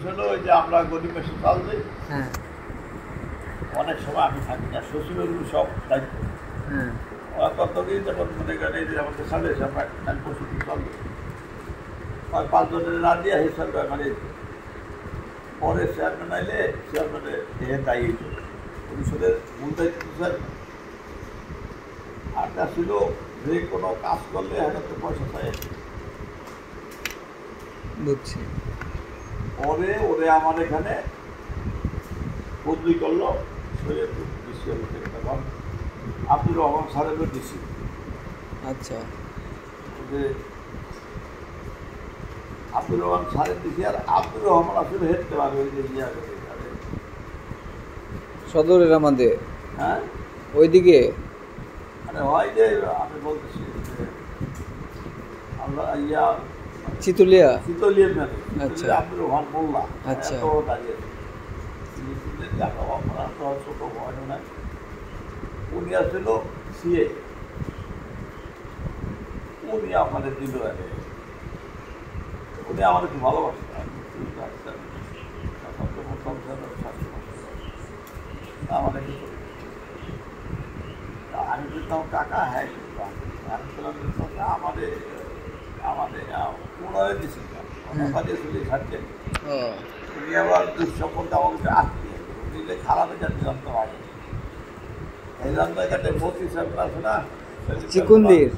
হলো ওই যে আমরা গরিব মেশে চাল দিই, হ্যাঁ অনেক সময় আমি থাকি না, শ্বশুরের সব দায়িত্ব। হ্যাঁ ওরা ততদিন যখন মনে করেন এই যে আমাদের সামনে এসে আমরা কাল পরশু দিন চাল দিই, 5 জনের রাত দিয়ে হিসাব মানে পরে চেয়ারম্যান আইলে চেয়ারম্যানের দেহে দায়ী পরিষদের মূল দায়িত্ব চেয়ারম্যান। আরটা ছিল যে কোনো কাজ করলে হয়তো তো পয়সা চাই। বুঝছি। পরে ওরে আমার এখানে বদলি করলো সৈয়দপুর ডিসি অফিসে, তখন আব্দুর রহমান সাহেবের ডিসি। আচ্ছা যে আব্দুর রহমান সাহেব ডিসি, আর আব্দুর রহমান আসলে হেঁটতে পারবে ওই যে ইয়া করে সদরের আমাদের হ্যাঁ ওইদিকে মানে হয় যে আমি বলতেছি যে আমরা ইয়া চিতুলিয়া। শীতলিয়ার ম্যানে আচ্ছা। আব্দুর রহমান মোল্লা আচ্ছা। এত দাঁড়িয়ে ছোট বয়স না, উনি আসছিল সিএ, উনি আমাদের দিল আগে, উনি আমাদের খুব ভালোবাসতেন। আমাদের আমি বলতাম কাকা, হ্যাঁ আমাদের আমাদের পুনরায় দিচ্ছি চলে থাকতেন। উনি আবার দুঃসম্পর্কে আমাকে আত্মীয়, উনি যে খারাপ জাতি জানতে পারে এই জন্য এখানে মতি সাহেব আছে না, চিকুন্দির